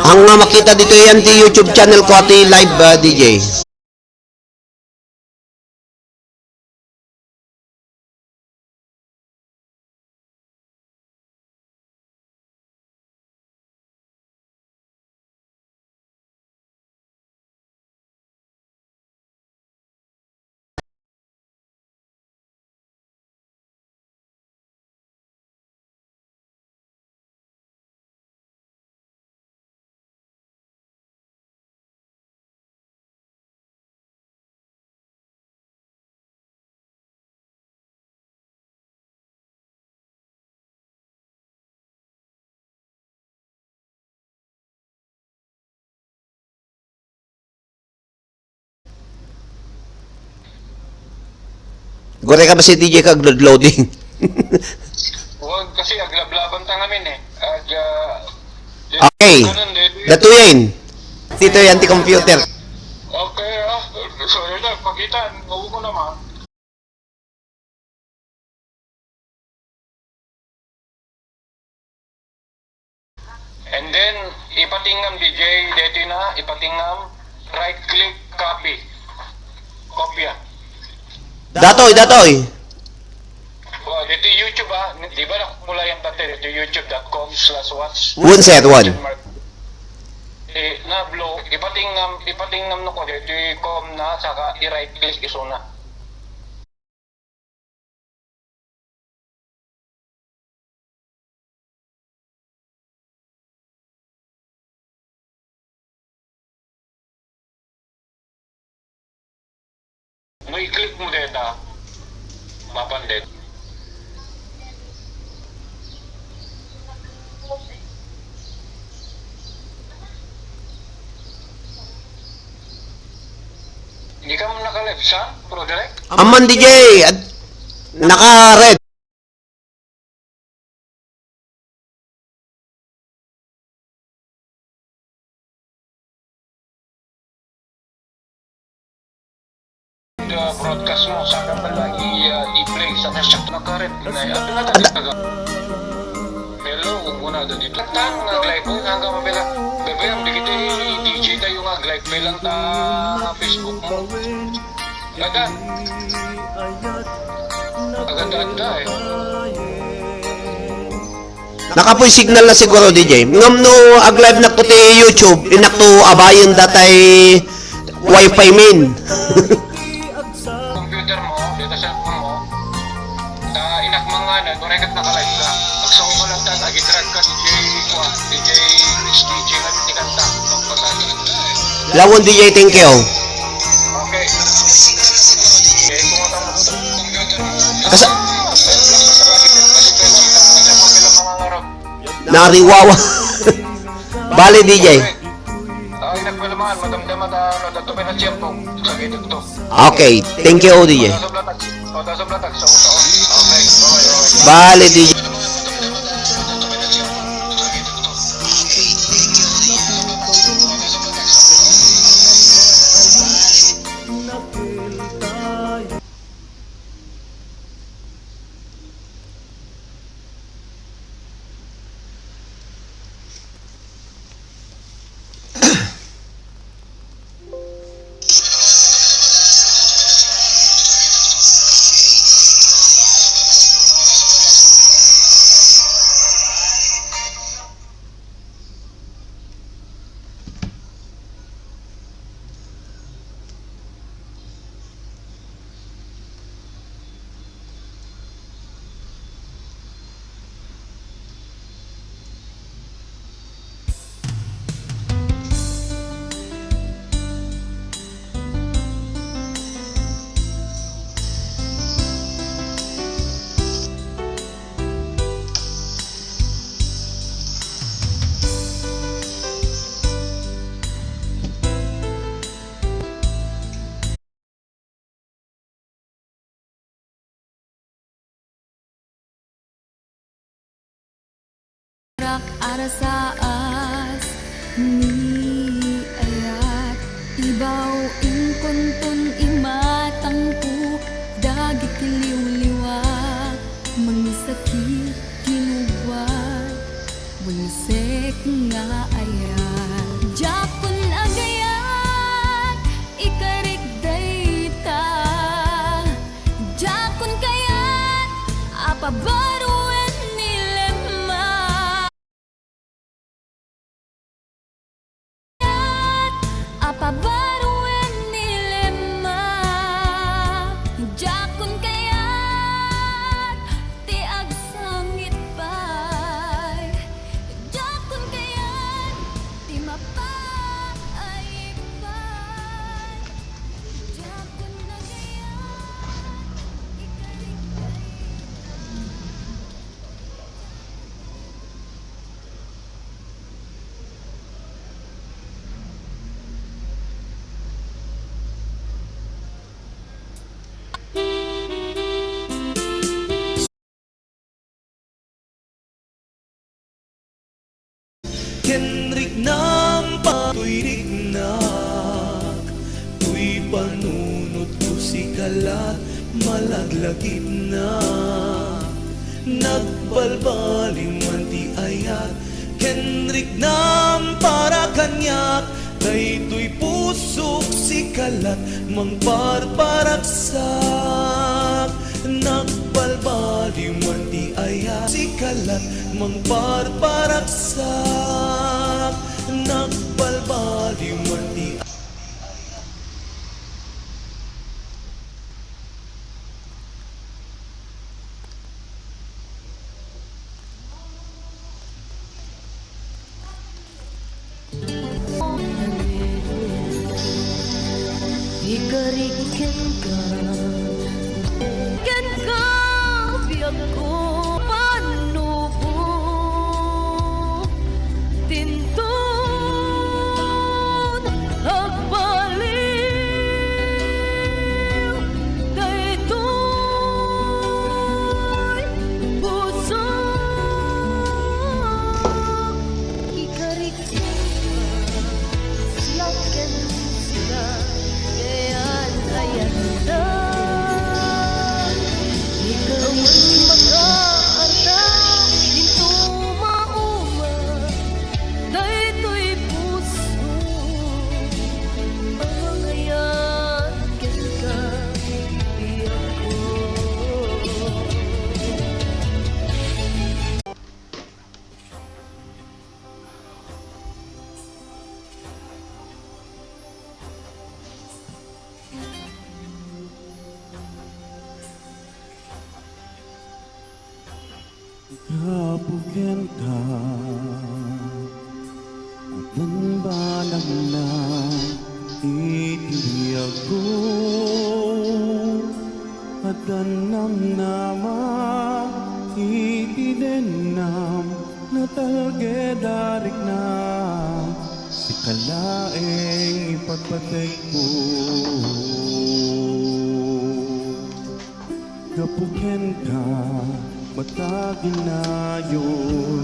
Ang makita dito yan di YouTube channel ko at live DJ. Gore ka ba si DJ kag loading? Huwag kasi aglablaban ta ngamin eh. Okay. Datuyin. Dito yan ti computer. Okay sorry na, pagitan. Huwag ko naman. And then, ipatingam DJ, dito na, ipatingam, right click, copy. Kopya. Datoy. Wow, dito YouTube di ba nakumula yung dati, dito youtube.com/watch. One set, one. Na blow, ipatingam na ko dito com na, saka i-right click isuna. May click mo dito, mapandit. Hindi ka mo naka-left sa Pro Direct? Aman DJ. Naka-red. Broadcast mo, saka pa lagi i-play sa nasyak na karet. Hello, muna doon dito. Tang, nag-live mo, hanggang mabila. Bebe, ang dikita DJ tayo nga, live play lang ta Facebook mo. Agad. Agad-agad eh. Nakapoy signal na siguro DJ. Ngam no ag-live na puti YouTube, inak to abayon datay wifi min. Computer mo, data cellphone mo, inak mga rekat naka-live ka. Pagsaw mo lang tan, agi-drag ka DJ Rich DJ nga di kanta. Lawon DJ, thank you. Okay. Okay, pumunta mo sa computer mo. Kasa nariwawa. Bale DJ. Ay, nagpalaman, madamdaman na natupin na tiyempo. Sa gito to. Okay, thank you DJ. Sa blatag. Sa blatag. Sa usaon. Okay, okay. Bale DJ. Arasaas ni ayat ibaw in kuntun imatangku dagit liw-liwa mangisakit kinuwat dek nga ayat Jakon agayat ikarik dayta Jakon kayat apabaruen nilema apabaruen nilema Jakon kayat ti agsangit pay Jakon kayat ti mapay pay Jakon na gayat ikarik Kenrik ng patuirik na Tuy panunot ko si kalat Malaglagit na Nagbalbaling man ti ayat Kenrik ng para kanyak Daytoy pusok si kalat Mangbarbaraksak Nagbalbaling man ti ayat Si kalat mangbarbaraksak Nagbalbaling man ti Ikarikin ka Ken ka biyak ko panubo Tintun agbaliw Daytoy puso Ikarikin ka Silaken sila Kaya't ayan na Ikaw ang mag-aarta Dito mauma Daytoy puso Mangayan ka Iyak ko Kabuken ka Adan balang na itiyag ko Adan nam nama itidenam Natalgedarik na Si kalaeng ipagpatay ko Kabuken ka Matagin na yun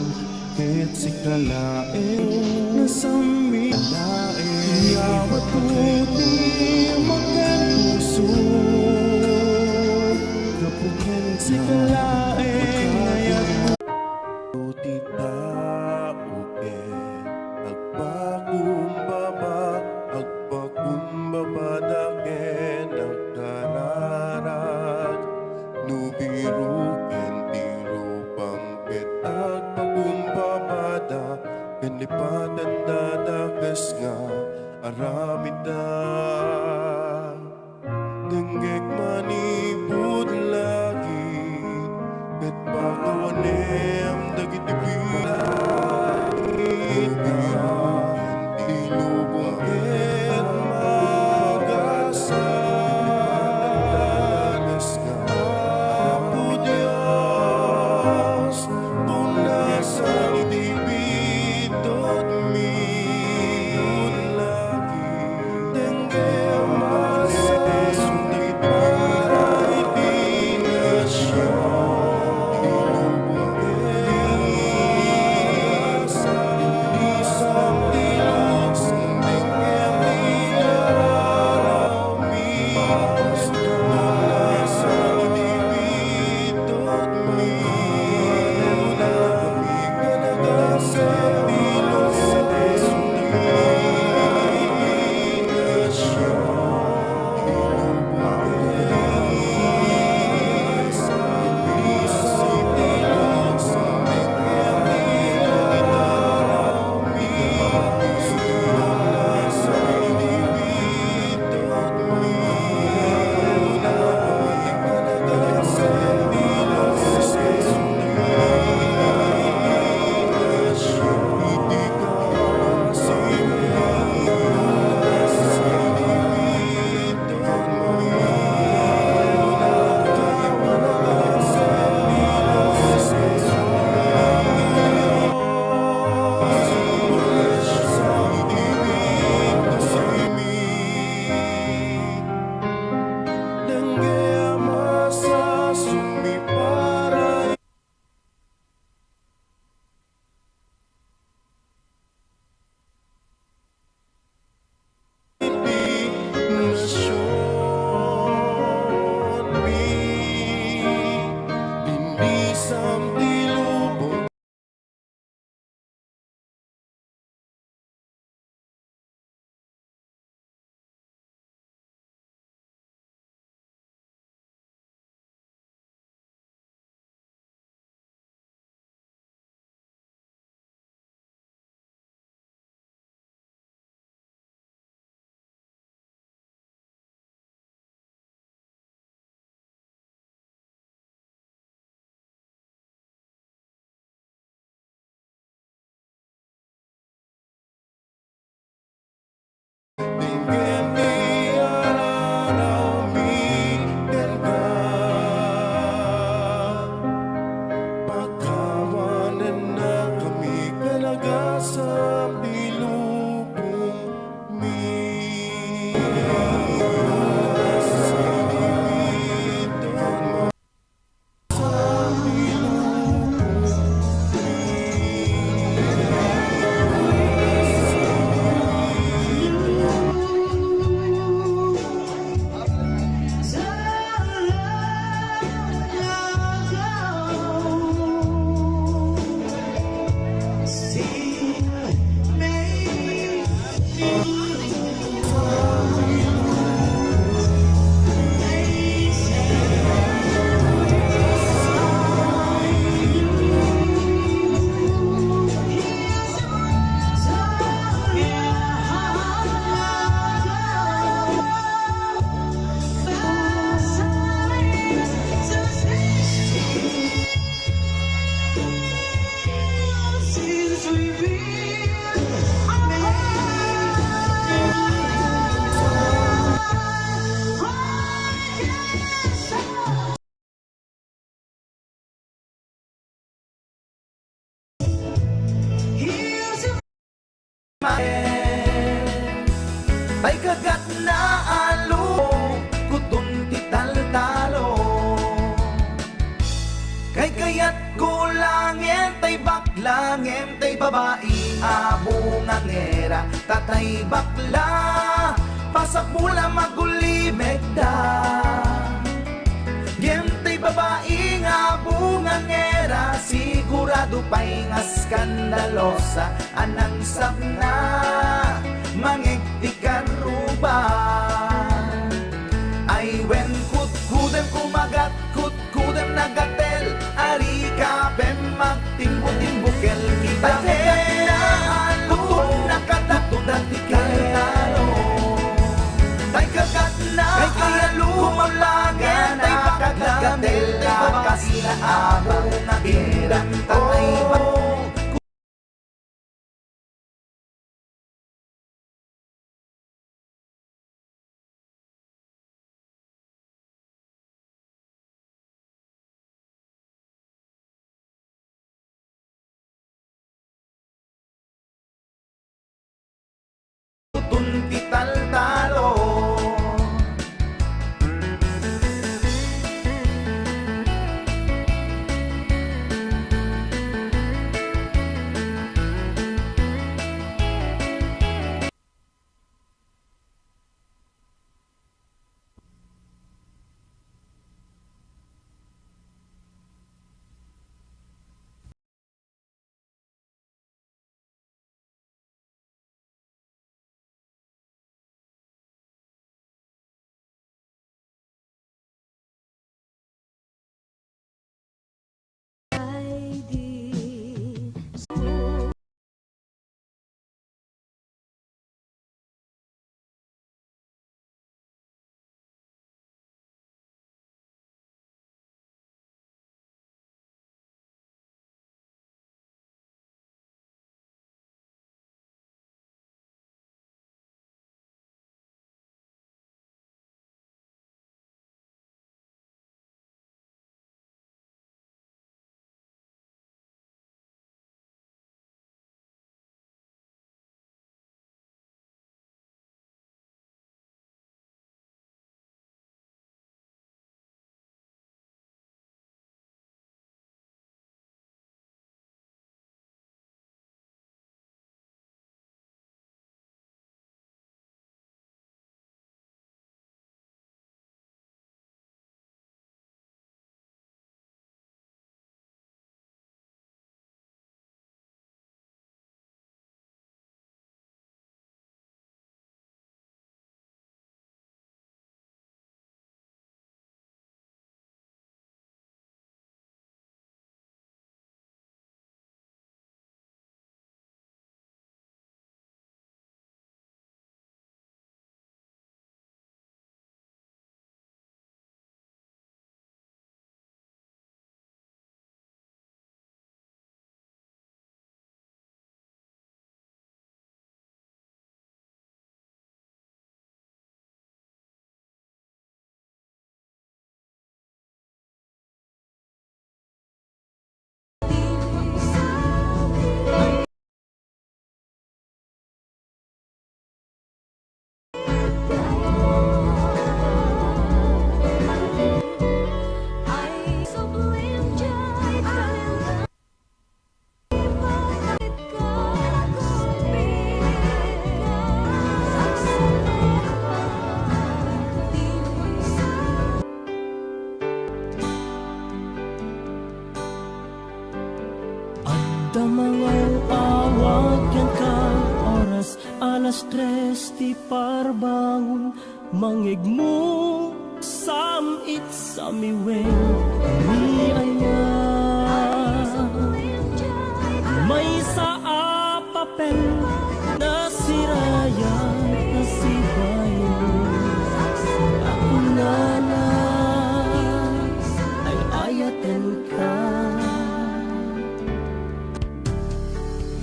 Kahit si kalaeng Nasami Kalaeng Yawat puti Magkan puso Kapukin si kalaeng Ngayon Puti tauke Agpakumbaba Agpakumbaba Daken ang kararat Nubiru Agpakumbabada Kanlipatan dadakas nga Aramida Denggek manibud lagi Kat pakawanem Dagit ibigay Ilubong ket magasa Apo Diyos Punasan ibibidot mi Lagi Denggek manes Sundagit para sa pilupong ay kagat na alo kutun ti taltalo kay kayat ko langin tay baklangin tay babae abungan era tatay bakla pasak mula magulimekda Gentay babae nga bungang era sigurado pa'y nga skandalosa anang sabna mangigtikan ruban ay wen kutkudem kumagat kutkudem nagatel ari ka pem magtimbo-timbukel kita na alutong nakatatong datikal talo tay kagat na kay kayalo kumalagan tay bakagatel tay bakasila abo na gindan tatay Alas 3 ti parbangon mangigmo samit sa miweng ni aya. May sa papel na siraya na si bayo. Ako na lang ay ayaten ka.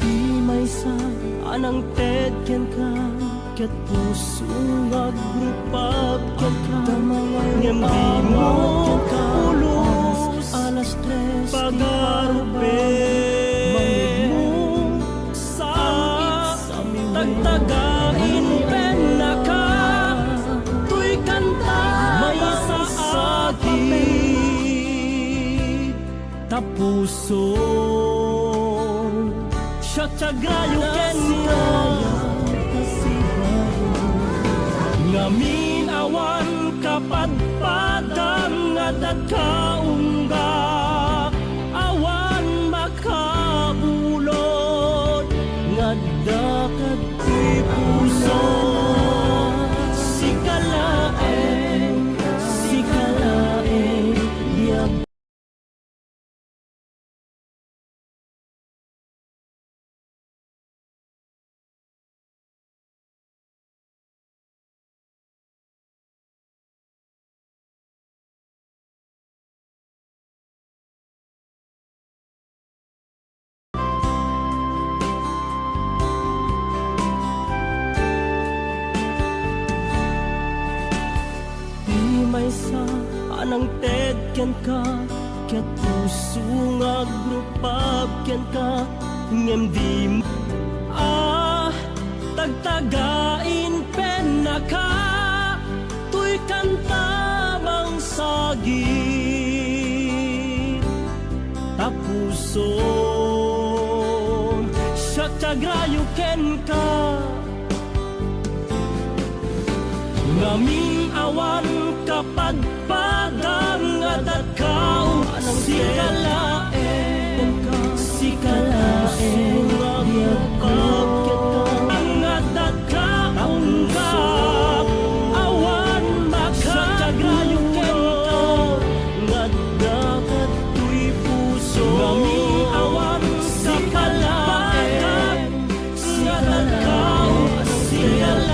Di may sa anang tedken ka ket puso agrupap ken ka. Ngem di mo ulos alas 3 pagarupe. Tagtagain pena ka, tuy kanta may sasagit. Tapuson, siya tiagayo kenya. Ngamin awan kapadpadan nga dagkaungga, awan makaulod nga dakat puso. Sikalaeng, sikalaeng, diag. May sa anang tedken ka ket puso nga agrupap ken ka. Ngem di tagtagain pena ka, tuy kanta bang sagit. Tapuson, siya tiagayo ken ka. Ngamin awan kapadpadan nga dagkaw anang sikalaeng, sikalaeng diagkap kita nga dagkaunggap awan makagayo kento nga dapat tuy puso. Ngamin awan kapadpadan nga dagkaw anang sikalaeng.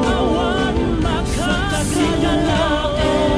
Awan maka sikalaeng.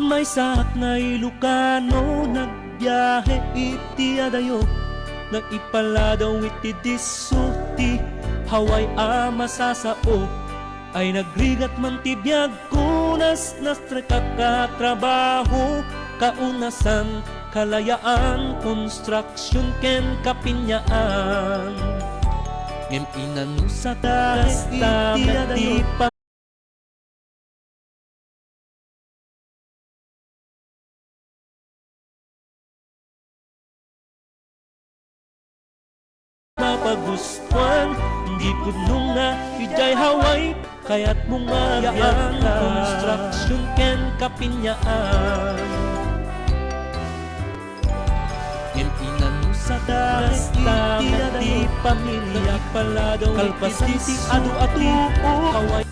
May saknay Ilocano nagbiyahe iti adayo, nagipaladaw iti disuti, haway masasao, ay nagrigat man tibiyag kunas nastre kakatrabaho, kaunasan kalayaan, construction ken kapinyaan. Ngem inanu sa taas tamet di pa mapagustuhan, di punong na ijay haway, kaya't mga yaan construction ken kapinyaan. Ngem inanu sa taas tamet di pamilya paladaw kalpasiti adu-adu haway.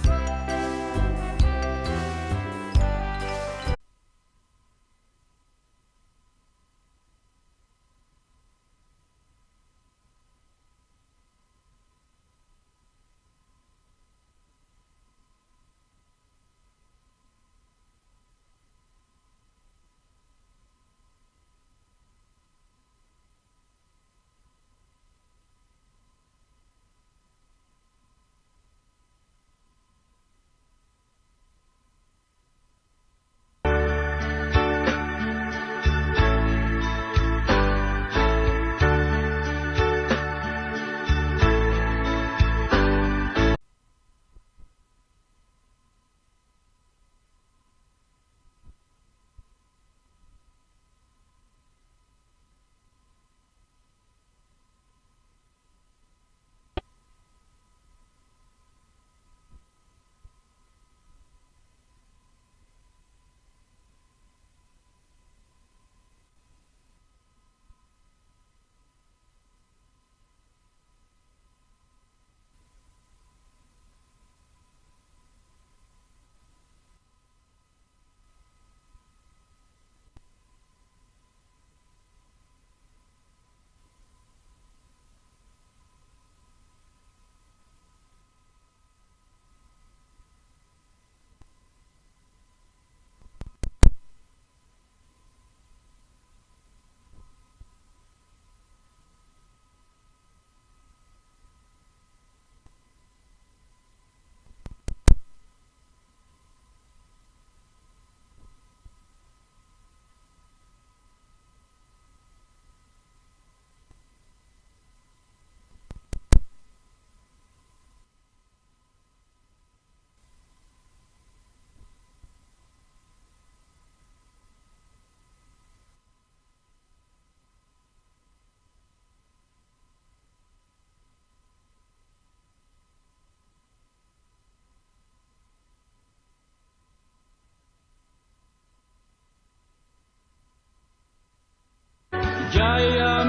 Jaya